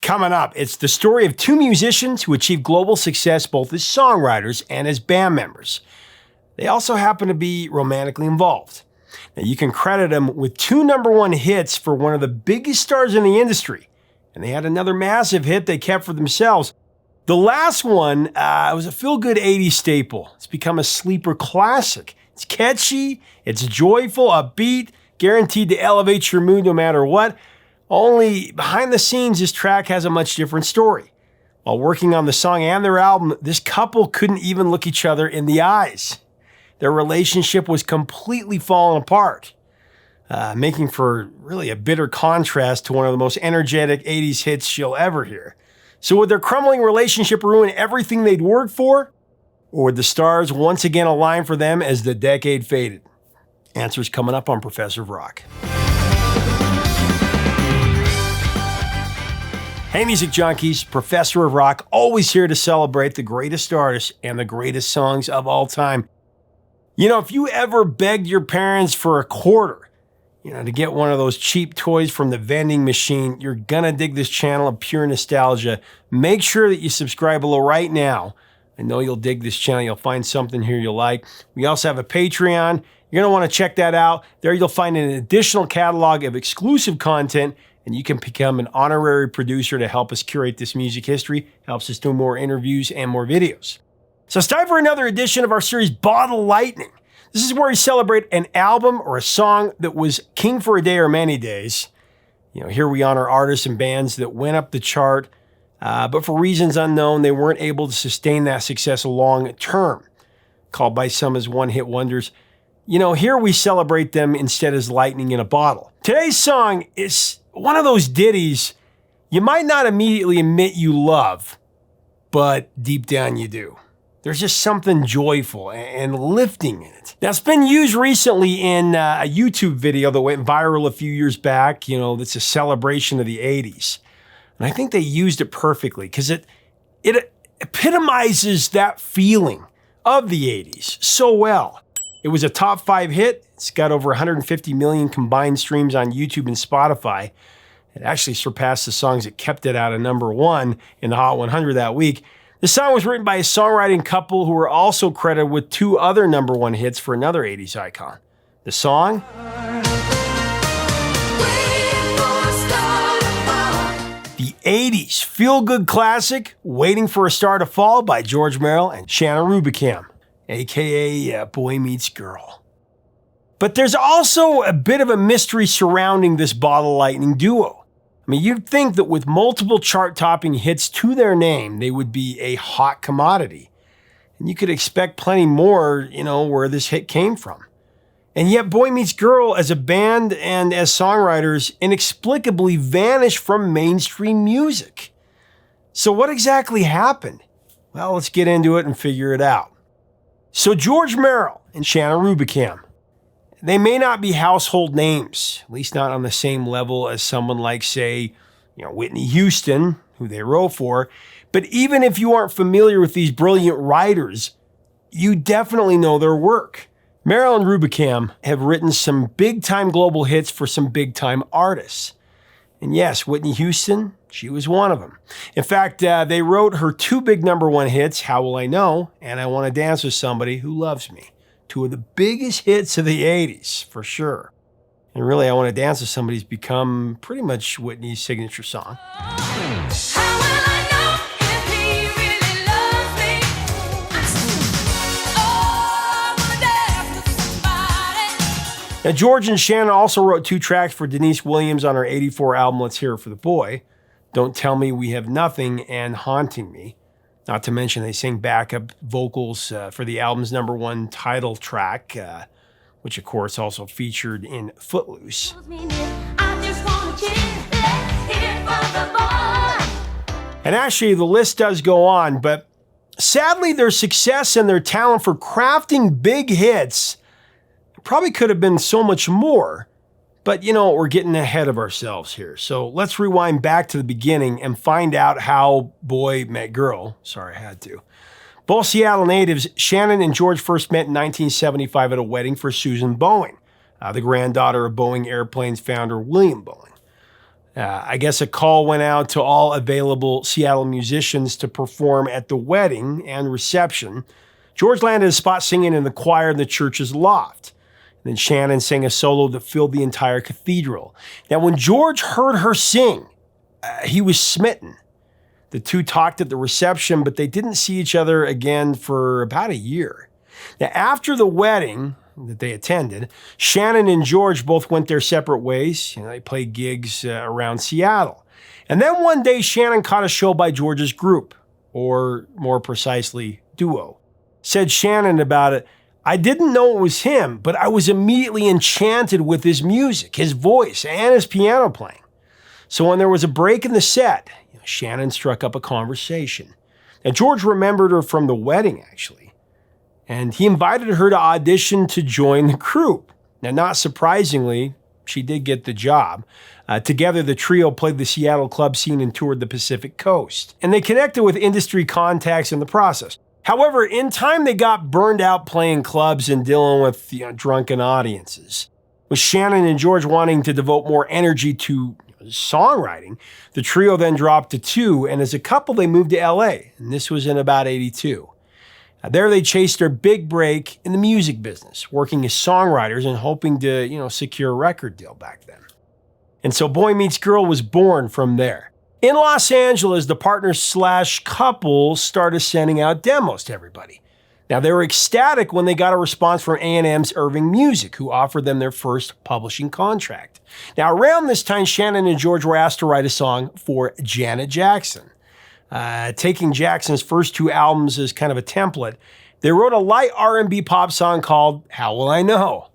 Coming up, it's the story of two musicians who achieved global success both as songwriters and as band members. They also happen to be romantically involved. Now, you can credit them with two #1 hits for one of the biggest stars in the industry, and they had another massive hit they kept for themselves. The last one was a feel-good 80s staple. It's become a sleeper classic. It's catchy, it's joyful, upbeat, guaranteed to elevate your mood no matter what. Only behind the scenes, this track has a much different story. While working on the song and their album, this couple couldn't even look each other in the eyes. Their relationship was completely falling apart, making for really a bitter contrast to one of the most energetic 80s hits you'll ever hear. So would their crumbling relationship ruin everything they'd worked for? Or would the stars once again align for them as the decade faded? Answers coming up on Professor of Rock. Hey music junkies, Professor of Rock, always here to celebrate the greatest artists and the greatest songs of all time. You know, if you ever begged your parents for a quarter, to get one of those cheap toys from the vending machine, you're gonna dig this channel of pure nostalgia. Make sure that you subscribe below right now. I know you'll dig this channel. You'll find something here you'll like. We also have a Patreon. You're gonna wanna check that out. There you'll find an additional catalog of exclusive content, and you can become an honorary producer to help us curate this music history. Helps us do more interviews and more videos. So it's time for another edition of our series, Bottle Lightning. This is where we celebrate an album or a song that was king for a day or many days. Here we honor artists and bands that went up the chart, but for reasons unknown, they weren't able to sustain that success long term. Called by some as one-hit wonders. Here we celebrate them instead as lightning in a bottle. Today's song is one of those ditties you might not immediately admit you love, but deep down you do. There's just something joyful and lifting in it. Now, it's been used recently in a YouTube video that went viral a few years back, that's a celebration of the 80s. And I think they used it perfectly because it epitomizes that feeling of the 80s so well. It was a top 5 hit. It's got over 150 million combined streams on YouTube and Spotify. It actually surpassed the songs that kept it out of #1 in the Hot 100 that week. The song was written by a songwriting couple who were also credited with 2 other #1 hits for another 80s icon. The song? The 80s feel-good classic, Waiting for a Star to Fall by George Merrill and Shannon Rubicam, aka Boy Meets Girl. But there's also a bit of a mystery surrounding this Bottle Lightning duo. You'd think that with multiple chart-topping hits to their name, they would be a hot commodity. And you could expect plenty more, where this hit came from. And yet Boy Meets Girl as a band and as songwriters inexplicably vanished from mainstream music. So what exactly happened? Well, let's get into it and figure it out. So George Merrill and Shannon Rubicam, they may not be household names, at least not on the same level as someone like, say, Whitney Houston, who they wrote for. But even if you aren't familiar with these brilliant writers, you definitely know their work. Merrill and Rubicam have written some big-time global hits for some big-time artists. And yes, Whitney Houston, she was one of them. In fact, they wrote her 2 big #1 hits, How Will I Know, and I Want to Dance with Somebody Who Loves Me. 2 of the biggest hits of the 80s, for sure. And really, I Want to Dance with Somebody's become pretty much Whitney's signature song. Now, George and Shannon also wrote 2 tracks for Denise Williams on her '84 album, Let's Hear It for the Boy, Don't Tell Me We Have Nothing and Haunting Me. Not to mention they sang backup vocals for the album's #1 title track, which of course also featured in Footloose. And actually the list does go on, but sadly their success and their talent for crafting big hits probably could have been so much more. But we're getting ahead of ourselves here. So let's rewind back to the beginning and find out how Boy Met Girl, sorry I had to. Both Seattle natives, Shannon and George first met in 1975 at a wedding for Susan Boeing, the granddaughter of Boeing Airplanes founder William Boeing. I guess a call went out to all available Seattle musicians to perform at the wedding and reception. George landed a spot singing in the choir in the church's loft. And then Shannon sang a solo that filled the entire cathedral. Now, when George heard her sing, he was smitten. The two talked at the reception, but they didn't see each other again for about a year. Now, after the wedding that they attended, Shannon and George both went their separate ways. They played gigs around Seattle. And then one day, Shannon caught a show by George's group, or more precisely, duo. Said Shannon about it, "I didn't know it was him, but I was immediately enchanted with his music, his voice, and his piano playing." So when there was a break in the set, Shannon struck up a conversation. Now, George remembered her from the wedding, actually, and he invited her to audition to join the group. Now, not surprisingly, she did get the job. Together, the trio played the Seattle club scene and toured the Pacific Coast, and they connected with industry contacts in the process. However, in time, they got burned out playing clubs and dealing with drunken audiences. With Shannon and George wanting to devote more energy to songwriting, the trio then dropped to two, and as a couple, they moved to LA, and this was in about 82. There they chased their big break in the music business, working as songwriters and hoping to, secure a record deal back then. And so Boy Meets Girl was born from there. In Los Angeles, the partners/couple started sending out demos to everybody. Now, they were ecstatic when they got a response from A&M's Irving Music, who offered them their first publishing contract. Now, around this time, Shannon and George were asked to write a song for Janet Jackson. Taking Jackson's first two albums as kind of a template, they wrote a light R&B pop song called How Will I Know?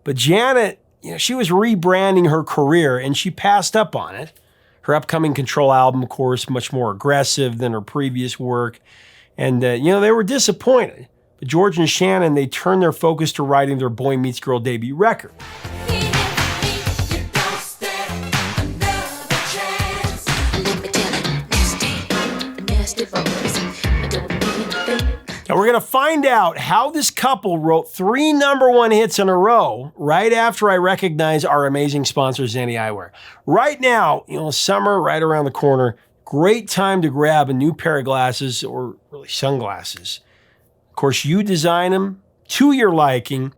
But Janet, she was rebranding her career, and she passed up on it. Her upcoming Control album, of course, much more aggressive than her previous work. And, they were disappointed. But George and Shannon, they turned their focus to writing their Boy Meets Girl debut record. Now we're going to find out how this couple wrote 3 #1 hits in a row right after I recognize our amazing sponsor, Zenni Eyewear. Right now, summer right around the corner, great time to grab a new pair of glasses, or really sunglasses. Of course, you design them to your liking,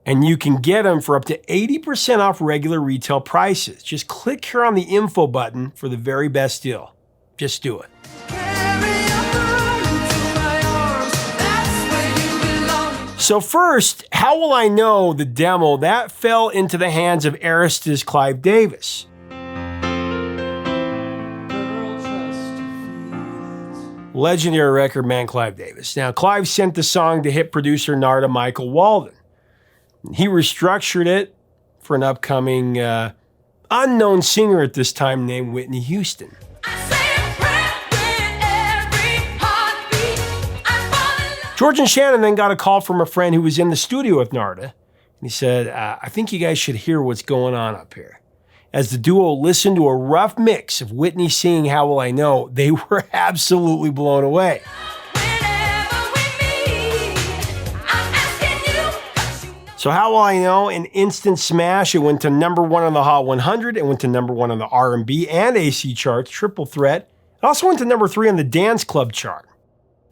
and you can get them for up to 80% off regular retail prices. Just click here on the info button for the very best deal. Just do it. So first, How Will I Know, the demo, that fell into the hands of Arista's Clive Davis. Legendary record man Clive Davis. Now, Clive sent the song to hit producer Narada Michael Walden. He restructured it for an upcoming unknown singer at this time named Whitney Houston. George and Shannon then got a call from a friend who was in the studio with Narada. And he said, I think you guys should hear what's going on up here. As the duo listened to a rough mix of Whitney singing How Will I Know, they were absolutely blown away. So How Will I Know, an instant smash. It went to #1 on the Hot 100. It went to #1 on the R&B and AC charts, triple threat. It also went to #3 on the Dance Club chart.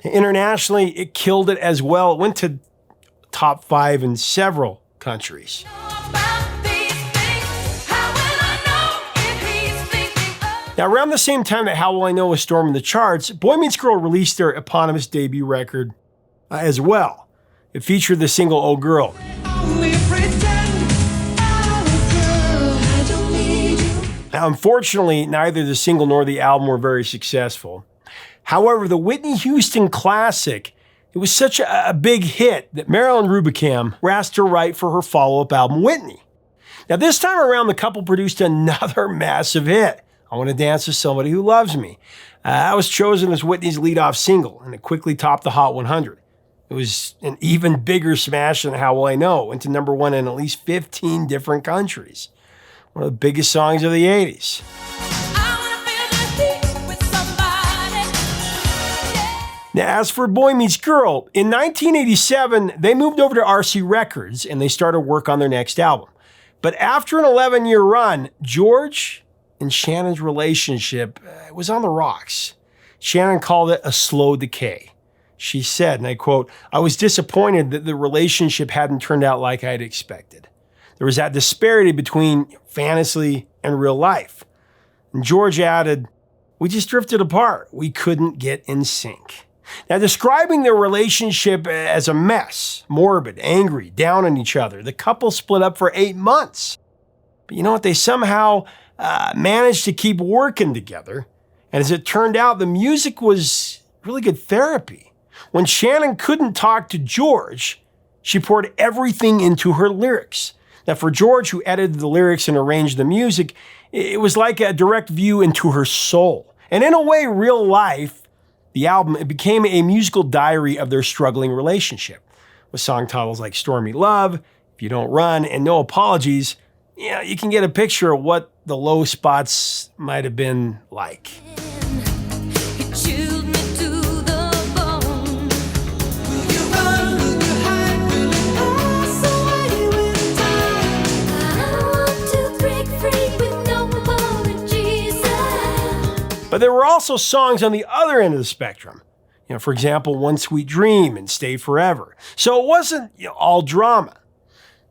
Internationally, it killed it as well. It went to top 5 in several countries. Now, around the same time that How Will I Know was storming the charts, Boy Meets Girl released their eponymous debut record as well. It featured the single Oh Girl. Now, unfortunately, neither the single nor the album were very successful. However, the Whitney Houston classic, it was such a big hit that Marilyn Rubicam were asked to write for her follow-up album, Whitney. Now, this time around, the couple produced another massive hit, I Want to Dance with Somebody Who Loves Me. That was chosen as Whitney's lead-off single, and it quickly topped the Hot 100. It was an even bigger smash than How Will I Know. It went to #1 in at least 15 different countries. One of the biggest songs of the 80s. Now, as for Boy Meets Girl, in 1987, they moved over to RC Records and they started work on their next album. But after an 11-year run, George, in Shannon's relationship was on the rocks. Shannon called it a slow decay. She said, and I quote, "I was disappointed that the relationship hadn't turned out like I'd expected. There was that disparity between fantasy and real life." And George added, "We just drifted apart. We couldn't get in sync." Now, describing their relationship as a mess, morbid, angry, down on each other, the couple split up for 8 months. But you know what? They somehow managed to keep working together. And as it turned out, the music was really good therapy. When Shannon couldn't talk to George, she poured everything into her lyrics. Now, for George, who edited the lyrics and arranged the music, it was like a direct view into her soul. And in a way, Real Life, the album, it became a musical diary of their struggling relationship, with song titles like Stormy Love, If You Don't Run, and No Apologies. You can get a picture of what the low spots might have been like. But there were also songs on the other end of the spectrum. For example, One Sweet Dream and Stay Forever. So it wasn't all drama.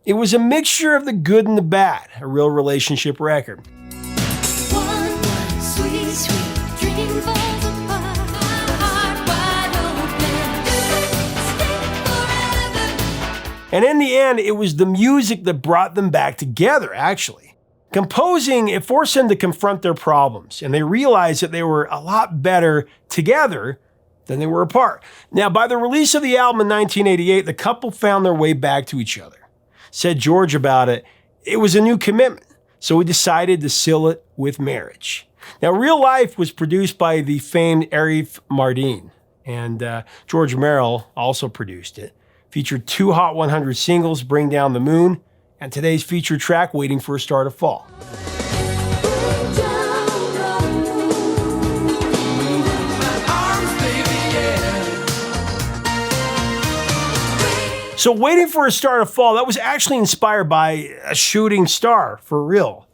It was a mixture of the good and the bad, a real relationship record. One sweet, sweet dream falls apart, heart wide open, stay forever. And in the end, it was the music that brought them back together, actually. Composing, it forced them to confront their problems, and they realized that they were a lot better together than they were apart. Now, by the release of the album in 1988, the couple found their way back to each other. Said George about it, "It was a new commitment, so we decided to seal it with marriage." Now, Real Life was produced by the famed Arif Mardin, and George Merrill also produced it. Featured 2 Hot 100 singles, Bring Down the Moon, and today's featured track, Waiting for a Star to Fall. So Waiting for a Star to Fall, that was actually inspired by a shooting star, for real.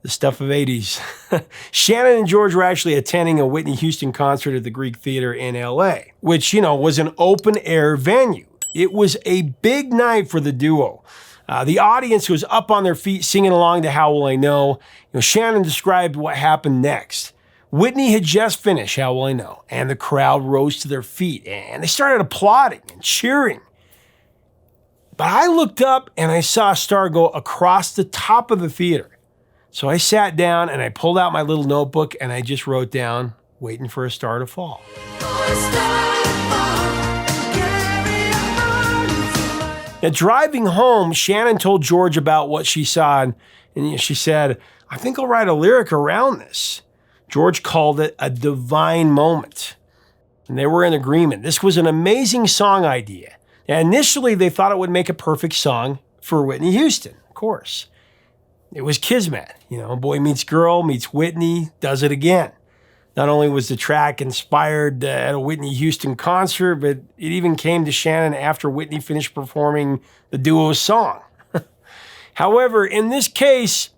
The stuff of 80s. Shannon and George were actually attending a Whitney Houston concert at the Greek Theater in LA, which, was an open-air venue. It was a big night for the duo. The audience was up on their feet singing along to How Will I Know. Shannon described what happened next. Whitney had just finished How Will I Know, and the crowd rose to their feet, and they started applauding and cheering. But I looked up and I saw a star go across the top of the theater. So I sat down and I pulled out my little notebook and I just wrote down, "Waiting for a Star to Fall." Now, driving home, Shannon told George about what she saw, and she said, "I think I'll write a lyric around this." George called it a divine moment, and they were in agreement. This was an amazing song idea. Now, initially, they thought it would make a perfect song for Whitney Houston, of course. It was kismet, boy meets girl, meets Whitney, does it again. Not only was the track inspired at a Whitney Houston concert, but it even came to Shannon after Whitney finished performing the duo's song. However, in this case,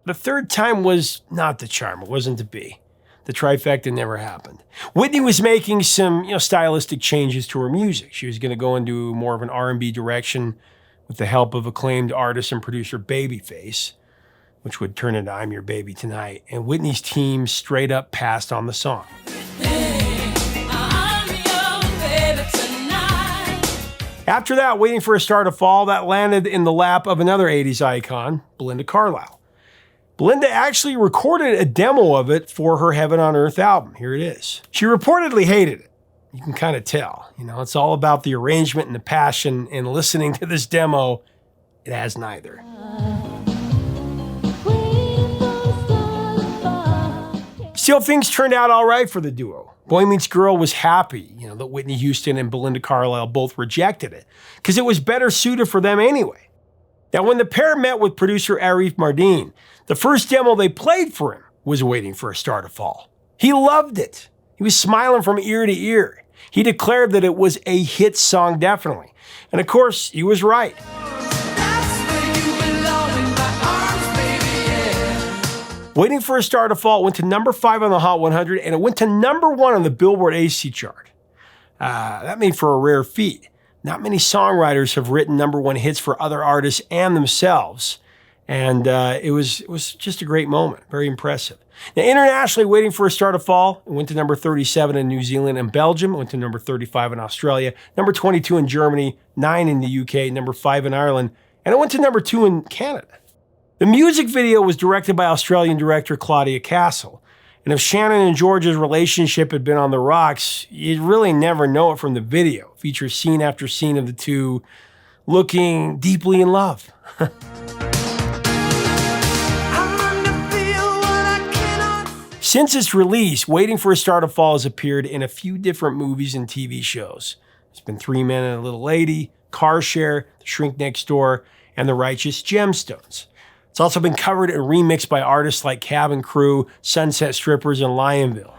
the third time was not the charm. It wasn't to be. The trifecta never happened. Whitney was making some stylistic changes to her music. She was going to go into more of an R&B direction with the help of acclaimed artist and producer Babyface, which would turn into I'm Your Baby Tonight. And Whitney's team straight up passed on the song. After that, Waiting for a Star to Fall, that landed in the lap of another 80s icon, Belinda Carlisle. Belinda actually recorded a demo of it for her Heaven on Earth album. Here it is. She reportedly hated it. You can kind of tell. It's all about the arrangement and the passion, and listening to this demo, it has neither. Still, things turned out all right for the duo. Boy Meets Girl was happy, that Whitney Houston and Belinda Carlisle both rejected it, because it was better suited for them anyway. Now, when the pair met with producer Arif Mardin, the first demo they played for him was Waiting for a Star to Fall. He loved it. He was smiling from ear to ear. He declared that it was a hit song, definitely. And of course, he was right. Waiting for a Star to Fall went to number 5 on the Hot 100, and it went to number 1 on the Billboard AC chart. That made for a rare feat. Not many songwriters have written number 1 hits for other artists and themselves. And it was just a great moment. Very impressive. Now, internationally, Waiting for a Star to Fall, it went to number 37 in New Zealand and Belgium. It went to number 35 in Australia, number 22 in Germany, 9 in the UK, number 5 in Ireland, and it went to number 2 in Canada. The music video was directed by Australian director Claudia Castle. And if Shannon and George's relationship had been on the rocks, you'd really never know it from the video. It features scene after scene of the two looking deeply in love. Since its release, Waiting for a Star to Fall has appeared in a few different movies and TV shows. There's been Three Men and a Little Lady, Car Share, The Shrink Next Door, and The Righteous Gemstones. It's also been covered and remixed by artists like Cabin Crew, Sunset Strippers, and Lionville.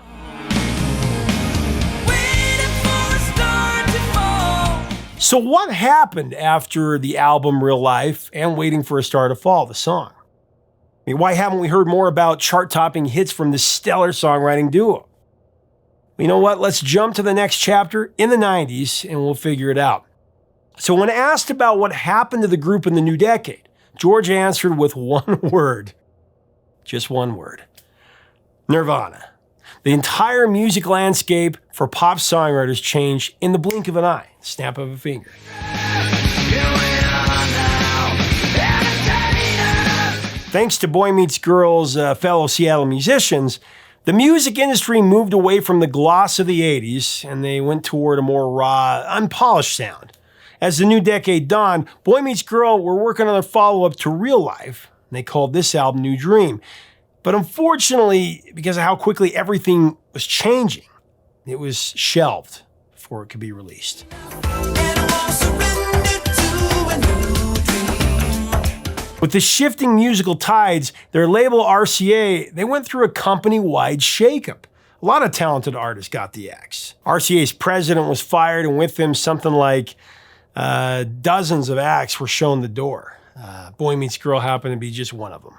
So what happened after the album Real Life and Waiting for a Star to Fall, the song? I mean, why haven't we heard more about chart-topping hits from this stellar songwriting duo? You know what? Let's jump to the next chapter in the 90s and we'll figure it out. So when asked about what happened to the group in the new decade, George answered with one word. Just one word. Nirvana. The entire music landscape for pop songwriters changed in the blink of an eye, snap of a finger. Thanks to Boy Meets Girl's fellow Seattle musicians, the music industry moved away from the gloss of the 80s and they went toward a more raw, unpolished sound. As the new decade dawned, Boy Meets Girl were working on their follow-up to Real Life, and they called this album New Dream. But unfortunately, because of how quickly everything was changing, it was shelved before it could be released. With the shifting musical tides, their label RCA, they went through a company-wide shakeup. A lot of talented artists got the axe. RCA's president was fired, and with him, something like dozens of acts were shown the door. Boy Meets Girl happened to be just one of them.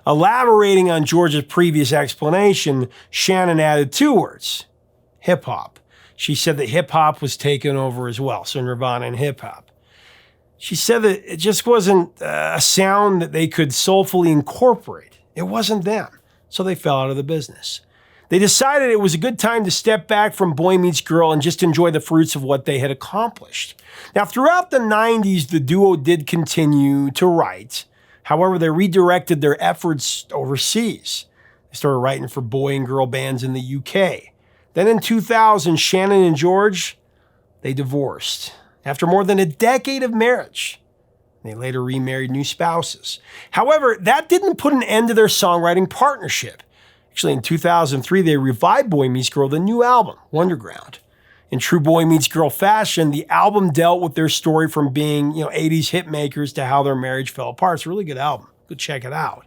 Elaborating on George's previous explanation, Shannon added 2 words, hip-hop. She said that hip-hop was taken over as well, so Nirvana and hip-hop. She said that it just wasn't a sound that they could soulfully incorporate. It wasn't them, so they fell out of the business. They decided it was a good time to step back from Boy Meets Girl and just enjoy the fruits of what they had accomplished. Now, throughout the 90s, the duo did continue to write. However, they redirected their efforts overseas. They started writing for boy and girl bands in the UK. Then in 2000, Shannon and George, they divorced. After more than a decade of marriage, they later remarried new spouses. However, that didn't put an end to their songwriting partnership. Actually, in 2003, they revived Boy Meets Girl, the new album, Wonderground. In true Boy Meets Girl fashion, the album dealt with their story from being, 80s hit makers to how their marriage fell apart. It's a really good album. Go check it out.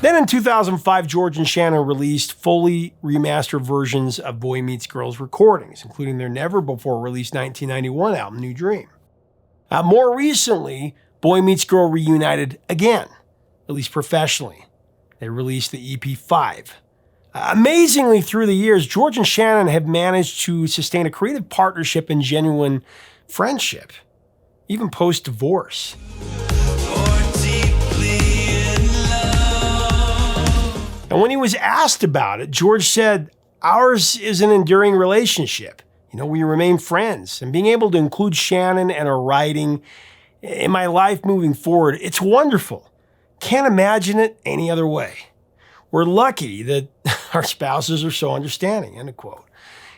Then in 2005, George and Shannon released fully remastered versions of Boy Meets Girl's recordings, including their never-before-released 1991 album, New Dream. More recently, Boy Meets Girl reunited again, at least professionally. They released the EP 5. Amazingly, through the years, George and Shannon have managed to sustain a creative partnership and genuine friendship, even post-divorce. And when he was asked about it, George said, "Ours is an enduring relationship. We remain friends, and being able to include Shannon and her writing in my life moving forward, it's wonderful. Can't imagine it any other way. We're lucky that our spouses are so understanding," end of quote.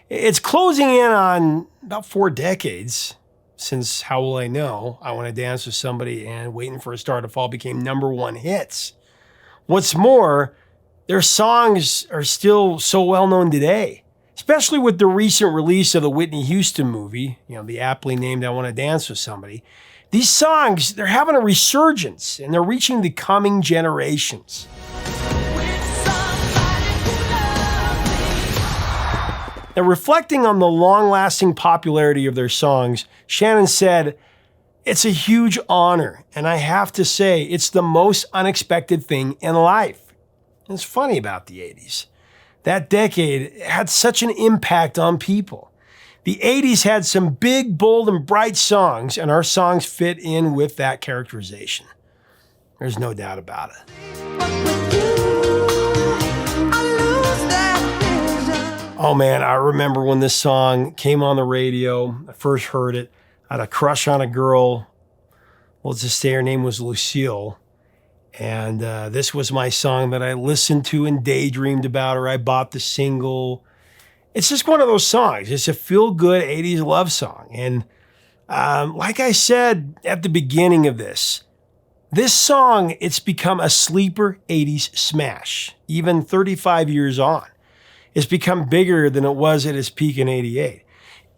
It's closing in on about 4 decades since How Will I Know, I Want to Dance with Somebody, and Waiting for a Star to Fall became #1 hits. What's more, their songs are still so well known today, especially with the recent release of the Whitney Houston movie, the aptly named I Want to Dance with Somebody. These songs, they're having a resurgence, and they're reaching the coming generations. Now, reflecting on the long-lasting popularity of their songs, Shannon said, It's a huge honor, and I have to say, it's the most unexpected thing in life. It's funny about the 80s. That decade had such an impact on people. The 80s had some big, bold, and bright songs, and our songs fit in with that characterization. There's no doubt about it. Oh man, I remember when this song came on the radio. I first heard it. I had a crush on a girl. Well, let's just say her name was Lucille. And this was my song that I listened to and daydreamed about, or I bought the single. It's just one of those songs. It's a feel-good 80s love song. And like I said at the beginning of this song, it's become a sleeper 80s smash, even 35 years on. It's become bigger than it was at its peak in 88.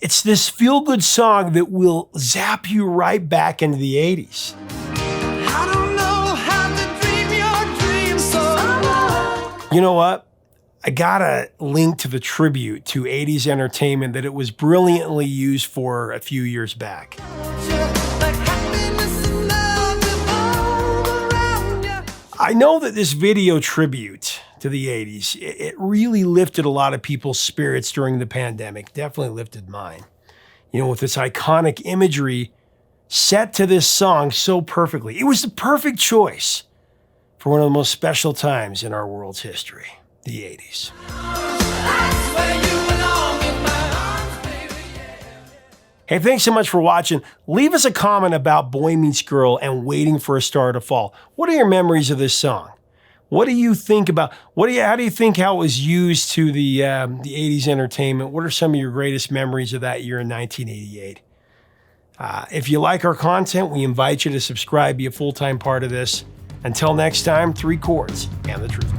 It's this feel-good song that will zap you right back into the 80s. I don't know how to dream your dreams so You know what? I got a link to the tribute to 80s entertainment that it was brilliantly used for a few years back. like happiness and love revolve around you. I know that this video tribute to the 80s, it really lifted a lot of people's spirits during the pandemic. Definitely lifted mine. You know, with this iconic imagery set to this song so perfectly. It was the perfect choice for one of the most special times in our world's history, the 80s. That's where you belong in my arms, baby, yeah. Hey, thanks so much for watching. Leave us a comment about Boy Meets Girl and Waiting for a Star to Fall. What are your memories of this song? What do you think about, how do you think how it was used to the 80s entertainment? What are some of your greatest memories of that year in 1988? If you like our content, we invite you to subscribe, be a full-time part of this. Until next time, 3 chords and the truth.